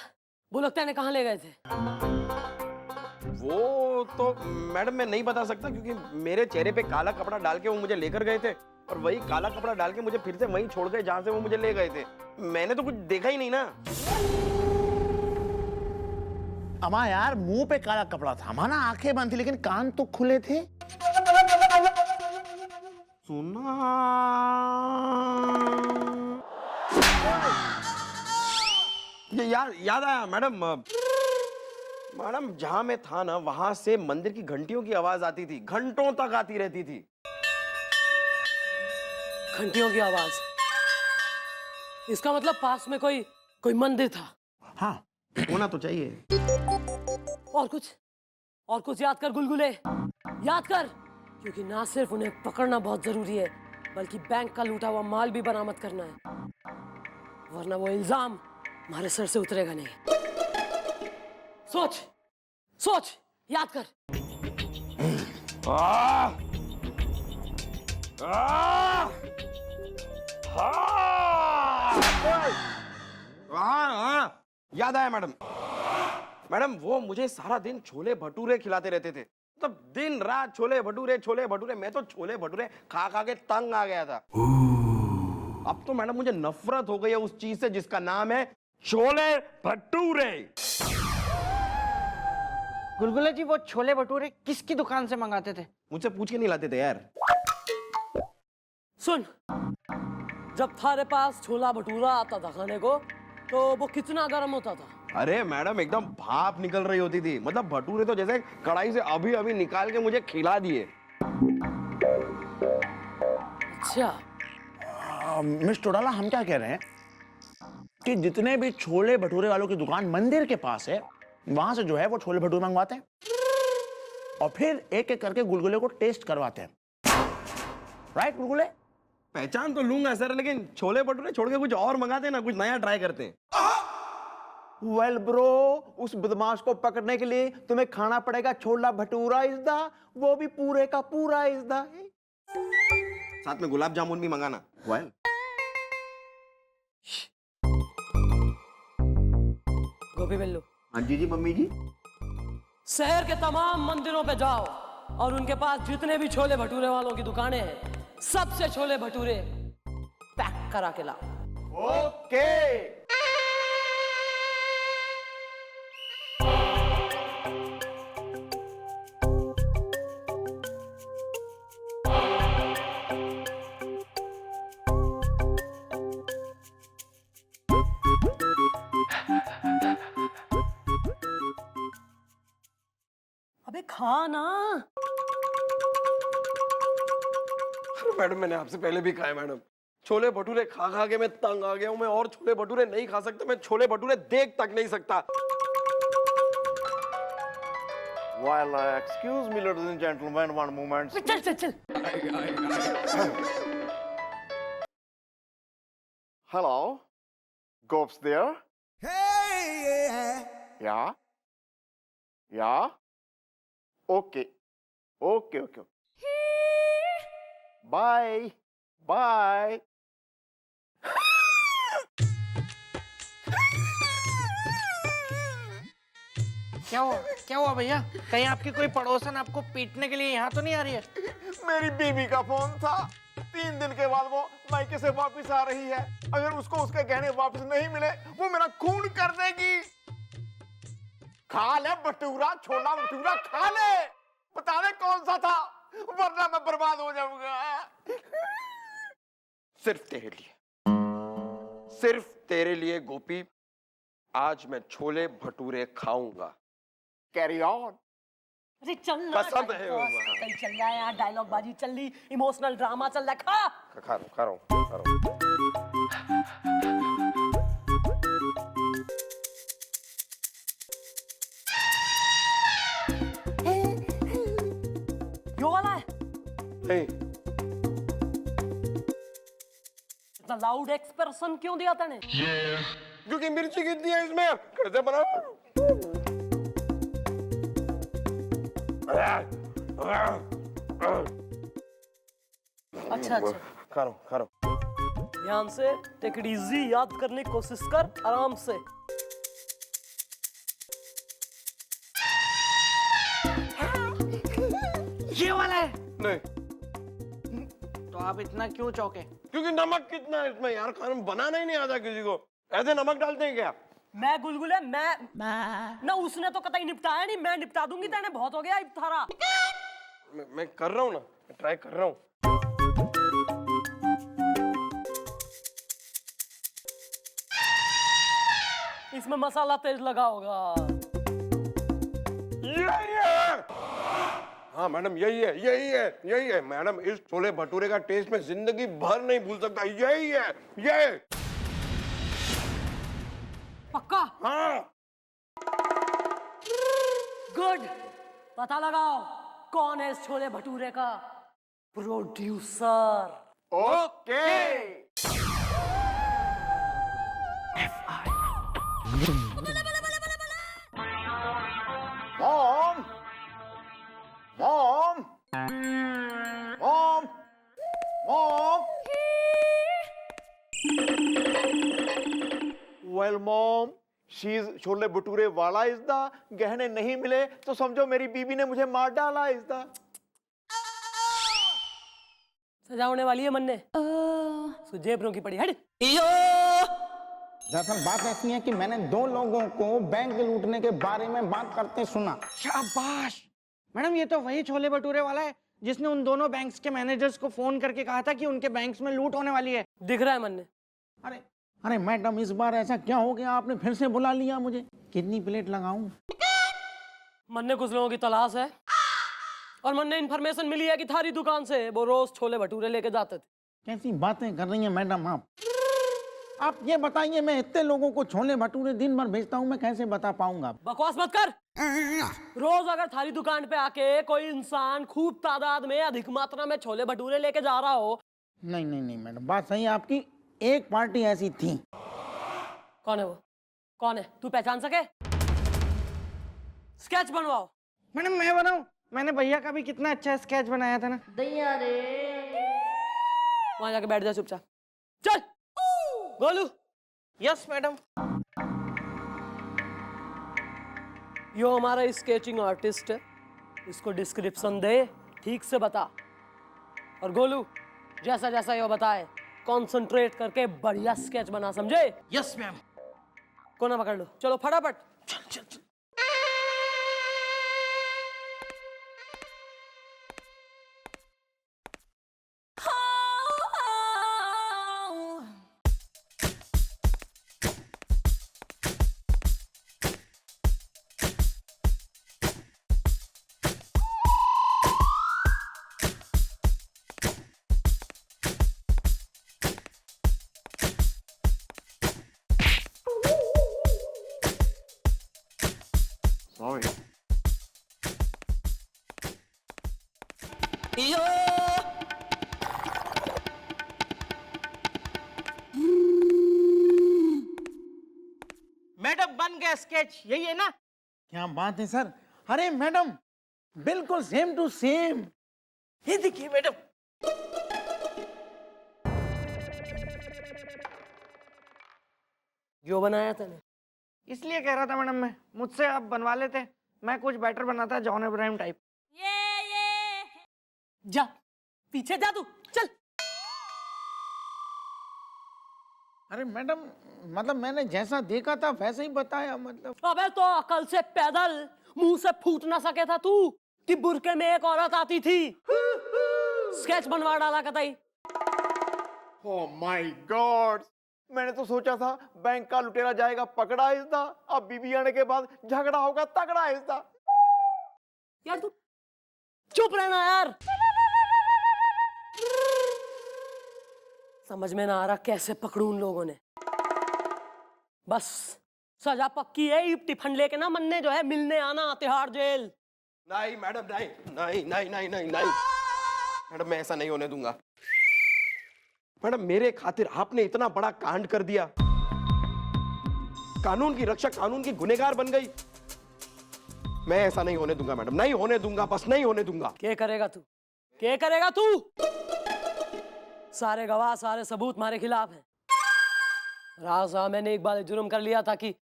वो लोग तेने कहाँ ले गए थे? वो तो मैडम मैं नहीं बता सकता, क्योंकि मेरे चेहरे पे काला कपड़ा डाल के वो मुझे लेकर गए थे और वही काला कपड़ा डाल के मुझे फिर से वहीं छोड़ गए जहां से वो मुझे ले गए थे। मैंने तो कुछ देखा ही नहीं ना। अमा यार, मुंह पे काला कपड़ा था, माना आंखें बंद थी लेकिन कान तो खुले थे। सुना ये याद आया मैडम जहां मैं था ना वहां से मंदिर की घंटियों की आवाज आती थी, घंटों तक आती रहती थी। घंटियों की आवाज? इसका मतलब पास में कोई मंदिर था। हाँ, होना तो चाहिए। और कुछ याद कर गुलगुले, याद कर, क्योंकि ना सिर्फ उन्हें पकड़ना बहुत जरूरी है बल्कि बैंक का लूटा हुआ माल भी बरामद करना है, वरना वो इल्जाम हमारे सर से उतरेगा नहीं। सोच, याद कर। याद आया मैडम, वो मुझे सारा दिन छोले भटूरे खिलाते रहते थे। मतलब दिन रात छोले भटूरे, मैं तो छोले भटूरे खा खा के तंग आ गया था। अब तो मैडम मुझे नफरत हो गई है उस चीज से जिसका नाम है छोले भटूरे। गुलगुले जी, वो छोले भटूरे किसकी दुकान से मंगाते थे? मुझसे पूछ के नहीं लाते थे यार। सुन, जब थारे पास छोला भटूरा आता था खाने को तो वो कितना गर्म होता था? अरे मैडम एकदम भाप निकल रही होती थी। मतलब भटूरे तो जैसे कढ़ाई से अभी अभी निकाल के मुझे खिला दिए। अच्छा, मिस टोडाला, हम क्या कह रहे हैं कि जितने भी छोले भटूरे वालों की दुकान मंदिर के पास है वहां से जो है वो छोले भटूरे मंगवाते हैं और फिर एक एक करके गुलगुले को टेस्ट करवाते हैं। राइट गुलगुले? पहचान तो लूंगा सर, लेकिन छोले भटूरे छोड़ के कुछ और मंगाते ना, कुछ नया ट्राई करते हैं। वेल ब्रो, उस बदमाश को पकड़ने के लिए तुम्हें खाना पड़ेगा छोला भटूरा इज़दा, वो भी पूरे का पूरा इज़दा है। साथ में गुलाब जामुन भी मंगाना। वेल गोपी बिल्लू। हाँ जी मम्मी जी। शहर के तमाम मंदिरों पे जाओ और उनके पास जितने भी छोले भटूरे वालों की दुकानें हैं, सबसे छोले भटूरे पैक करा के लाओ। ओके। अबे खाना। मैडम मैंने आपसे पहले भी कहा है मैडम, छोले भटूरे खा खा के मैं तंग आ गया हूँ। मैं और छोले भटूरे नहीं खा सकता। मैं छोले भटूरे देख तक नहीं सकता। Well, excuse me, ladies and gentlemen, one moment. चल चल चल। Hello, Gop's there? Hey, yeah. Yeah. Okay. Okay. Bye. Bye. क्या हुआ भैया? कहीं आपकी कोई पड़ोसन आपको पीटने के लिए यहाँ तो नहीं आ रही है? मेरी बीवी का फोन था। 3 दिन के बाद वो मायके से वापस आ रही है। अगर उसको उसके गहने वापस नहीं मिले, वो मेरा खून कर देगी। खा ले भटूरा, छोला भटूरा खा ले। बता दे कौन सा था, वरना मैं बर्बाद हो जाऊंगा। सिर्फ तेरे लिए, सिर्फ तेरे लिए गोपी, आज मैं छोले भटूरे खाऊंगा। Carry on. अरे चल ना, पसंद है वो। कहीं चल रहा है यार, डायलॉग बाजी चल रही, इमोशनल ड्रामा चल रहा है। खा रहा हूँ। यो वाला है? नहीं, इतना लाउड एक्सप्रेशन क्यों दिया तूने? क्योंकि मिर्ची कितनी है इसमें, कैसे बनाऊं? अच्छा खा रहा हूँ। ध्यान से, टेक इट इजी, याद करने की कोशिश कर, आराम से। ये वाला है? नहीं, तो आप इतना क्यों चौंके? क्योंकि नमक कितना है इसमें यार, खाना बनाना ही नहीं आता किसी को। ऐसे नमक डालते हैं क्या? मैं गुलगुले, मैं ना, उसने तो कतई निपटाया नहीं, मैं निपटा दूंगी। तेने बहुत हो गया इफ्तारा। मैं कर रहा हूँ ना, ट्राई कर रहा हूँ। इसमें मसाला तेज लगा होगा। यही है। हाँ मैडम, यही है मैडम। इस छोले भटूरे का टेस्ट मैं जिंदगी भर नहीं भूल सकता। यही है, ये पक्का? हाँ। गुड, पता लगाओ कौन है इस छोले भटूरे का producer. Okay. Mom. Well, Mom, she's chole bhature वाला इज द। गहने नहीं मिले तो समझो मेरी बीबी ने मुझे मार डाला इज द। सजा होने वाली है मन्ने। उसको जेबरों की पड़ी। हट। दरअसल बात ऐसी है कि मैंने 2 लोगों को बैंक लूटने के बारे में बात करते सुना। शाबाश मैडम, ये तो वही छोले भटूरे वाला है जिसने उन दोनों बैंक्स के मैनेजर्स को फोन करके कहा था कि उनके बैंक्स में लूट होने वाली है। दिख रहा है मन्ने। अरे मैडम, इस बार ऐसा क्या हो गया, आपने फिर से बुला लिया मुझे? कितनी प्लेट लगाऊं? मन्ने कुछ लोगों की तलाश है और मन्ने इन्फॉर्मेशन मिली है कि थारी दुकान से वो रोज छोले भटूरे लेके जाते थे। कैसी बातें कर रही हैं मैडम आप ये बताइए, मैं इतने लोगों को छोले भटूरे दिन भर भेजता हूँ, मैं कैसे बता पाऊंगा? बकवास मत कर। रोज अगर थारी दुकान पे आके कोई इंसान खूब तादाद में अधिक मात्रा में छोले भटूरे लेके जा रहा हो। नहीं मैडम, बात सही है आपकी। एक पार्टी ऐसी थी। कौन है वो? कौन है? तू पहचान सके? स्केच बनवाओ। मैडम मैं बनाऊं? मैंने भैया का भी कितना अच्छा स्केच बनाया था ना। दैया रे। वहां जाके बैठ जा चुपचाप। चल गोलू। Yes madam. यो हमारा स्केचिंग आर्टिस्ट है, इसको डिस्क्रिप्शन दे, ठीक से बता। और गोलू जैसा जैसा यो बताए कंसंट्रेट करके बढ़िया स्केच बना, समझे? Yes ma'am. कोना पकड़ लो, चलो फटाफट। चल। सॉरी। मैडम बन गया स्केच, यही है ना? क्या बात है सर, अरे मैडम बिल्कुल सेम टू सेम। ये देखिए मैडम। जो बनाया तूने? इसलिए कह रहा था मैडम, मैं मुझसे आप बनवा लेते, मैं कुछ बेटर बनाता, जॉन अब्राहम टाइप। जा पीछे जा तू, चल। अरे मैडम मतलब मैंने जैसा देखा था वैसे ही बताया, मतलब। अबे तो अकल से पैदल मुंह से फूट ना सके था तू कि बुरके में एक औरत आती थी। स्केच बनवा डाला कतई। ओह माय गॉड, मैंने तो सोचा था बैंक का लुटेरा जाएगा पकड़ा हिस्सा, अब बीबी आने के बाद झगड़ा होगा तगड़ा हिस्सा। यार तू चुप रहना यार। समझ में ना आ रहा कैसे पकड़ू उन लोगों ने। बस सजा पक्की है, ईप टिफन लेके ना मन्ने जो है मिलने आना तिहाड़ जेल। नहीं मैडम, नहीं नहीं नहीं नहीं नहीं नहीं मैडम, मैं ऐसा नहीं होने दूंगा। मैडम मेरे खातिर आपने इतना बड़ा कांड कर दिया, कानून की रक्षा, कानून की गुनहगार बन गई। मैं ऐसा नहीं होने दूंगा मैडम, नहीं होने दूंगा, बस नहीं होने दूंगा। क्या करेगा तू? क्या करेगा तू? सारे गवाह सारे सबूत हमारे खिलाफ हैं। राव साहब, मैंने एक बार जुर्म कर लिया था कि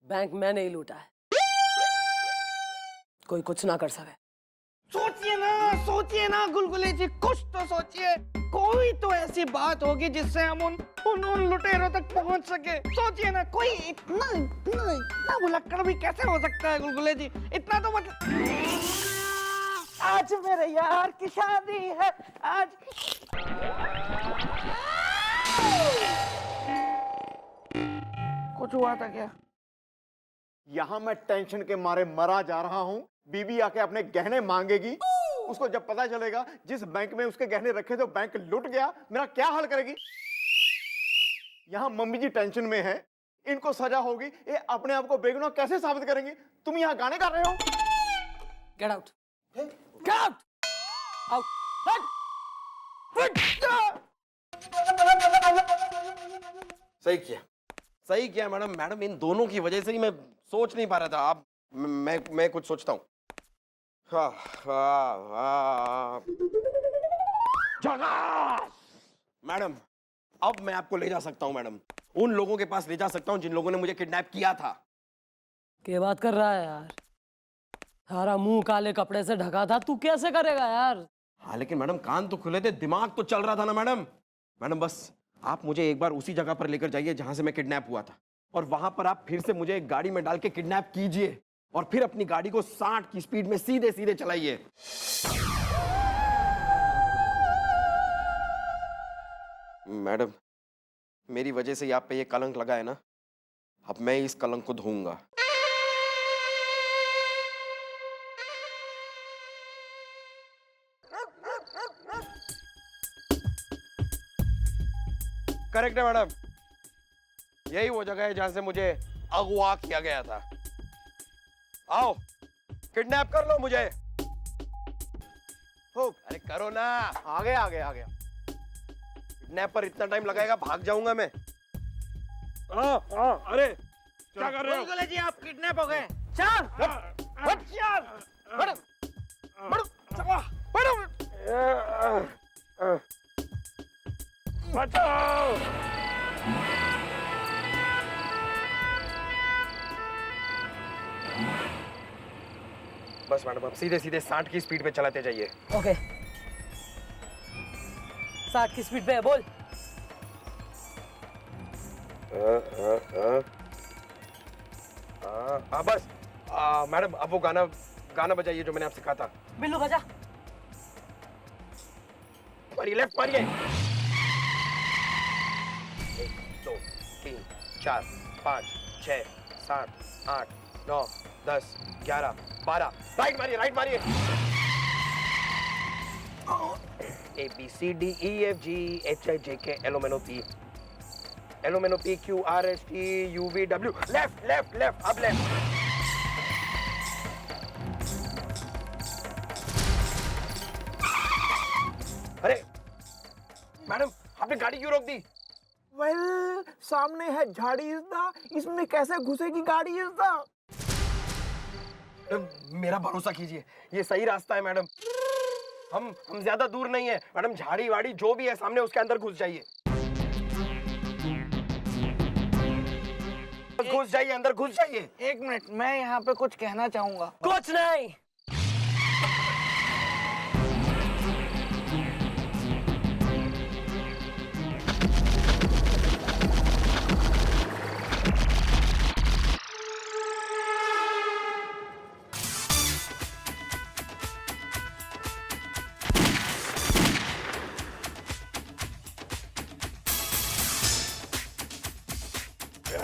बैंक मैंने ही लूटा है, कोई कुछ ना कर सके। सोचिए ना गुलगुले जी, कुछ तो सोचिए। कोई तो ऐसी बात होगी जिससे हम उन लुटेरों तक पहुंच सके। सोचिए ना, कोई इतना भुलक्कड़ भी कैसे हो सकता है गुलगुले जी? इतना तो मतलब आज मेरे यार की शादी है आज। कुछ हुआ था क्या? यहां मैं टेंशन के मारे मरा जा रहा हूं। बीबी आके अपने गहने मांगेगी, उसको जब पता चलेगा जिस बैंक में उसके गहने रखे थे बैंक लूट गया, मेरा क्या हाल करेगी? यहां मम्मी जी टेंशन में है, इनको सजा होगी, ये अपने आप को बेगुनाह कैसे साबित करेंगी? तुम यहां गाने गा रहे हो? Get out, get out, out. सही किया मैडम। मैडम इन दोनों की वजह से ही मैं सोच नहीं पा रहा था। आप मैं कुछ सोचता हूँ। मैडम अब मैं आपको ले जा सकता हूँ मैडम, उन लोगों के पास ले जा सकता हूँ जिन लोगों ने मुझे किडनैप किया था। क्या बात कर रहा है यार? सारा मुंह काले कपड़े से ढका था, तू कैसे करेगा यार? हाँ लेकिन मैडम कान तो खुले थे, दिमाग तो चल रहा था ना मैडम। मैडम बस आप मुझे एक बार उसी जगह पर लेकर जाइए जहां से मैं किडनैप हुआ था, और वहां पर आप फिर से मुझे एक गाड़ी में डाल के किडनैप कीजिए, और फिर अपनी गाड़ी को 60 की स्पीड में सीधे सीधे चलाइए। मैडम मेरी वजह से आप पे ये कलंक लगा है ना, अब मैं इस कलंक को धोऊंगा। करेक्ट है मैडम, यही वो जगह है जहां से मुझे अगवा किया गया था। आओ किडनैप कर लो मुझे। हो अरे करो ना। आ गया। किडनैप पर इतना टाइम लगाएगा, भाग जाऊंगा मैं। अरे क्या कर रहे हो? गुलगुले जी आप किडनैप हो गए। चल बचाओ। बस मैडम अब सीधे सीधे 60 की स्पीड पे चलाते जाइए। ओके 60 की स्पीड पे है, बोल। बस मैडम अब वो गाना बजाइए जो मैंने आपसे कहा था। बिल्लू बजा। मारिए, लेफ्ट मारिए। 1 2 3 4 5 6 7 8 9 10 11 12 राइट मारिए। A B C D E F G H I J K L M N O P Q R S T U V W left अब लेफ्ट। मैडम आपने गाड़ी क्यों रोक दी? वेल सामने है झाड़ी इज़दा, इसमें कैसे घुसेगी गाड़ी इज़दा? मेरा भरोसा कीजिए, ये सही रास्ता है मैडम। हम ज्यादा दूर नहीं है मैडम, झाड़ी वाड़ी जो भी है सामने उसके अंदर घुस जाइए। घुस जाइए, अंदर घुस जाइए। 1 मिनट, मैं यहाँ पे कुछ कहना चाहूंगा। कुछ नहीं।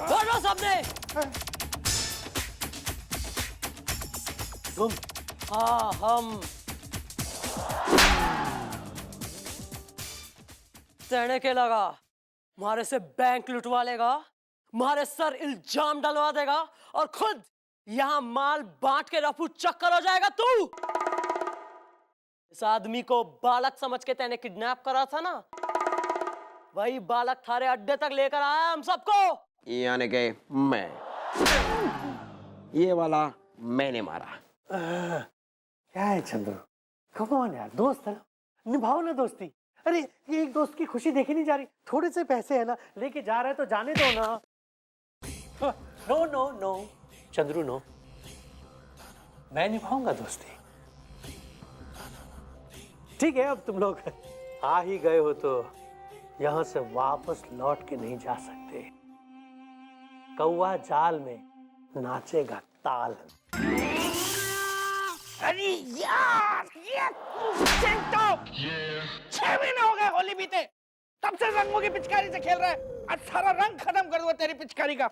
बोलो सबने। तुम? हाँ हम। तेने के लगा मारे से बैंक लुटवा लेगा, मारे सर इल्जाम डलवा देगा और खुद यहाँ माल बांट के रफू चक्कर हो जाएगा तू? इस आदमी को बालक समझ के तेने किडनैप करा था ना, वही बालक थारे अड्डे तक लेकर आया हम सबको। यानी कि मैं, ये वाला मैंने मारा। क्या है चंद्रू, कम ऑन यार, दोस्त है ना, निभाओ ना दोस्ती। अरे ये एक दोस्त की खुशी देखी नहीं जा रही, थोड़े से पैसे है ना, लेके जा रहे तो जाने दो ना। No no no Chandru no, मैं निभाऊंगा दोस्ती। ठीक है, अब तुम लोग आ ही गए हो तो यहां से वापस लौट के नहीं जा सकते। कौवा जाल में नाचेगा ताल। अरे यार, ये 6 महीने हो गए होली बीते, तब से रंगों की पिचकारी से खेल रहा है। आज सारा रंग खत्म कर दूंगा तेरी पिचकारी का।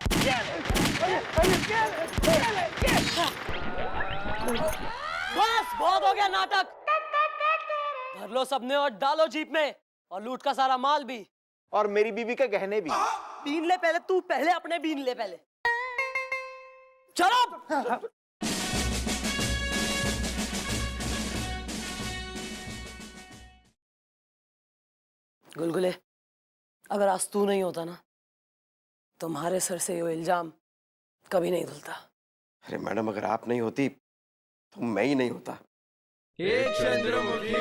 बस बहुत हो गया नाटक। भर लो सबने और डालो जीप में, और लूट का सारा माल भी, और मेरी बीवी के गहने भी। बीन ले पहले, तू पहले अपने बीन ले पहले। चलो। गुलगुले, अगर आज तू नहीं होता ना, तुम्हारे सर से ये इल्जाम कभी नहीं धुलता। अरे मैडम, अगर आप नहीं होती तो मैं ही नहीं होता। चंद्रमुखी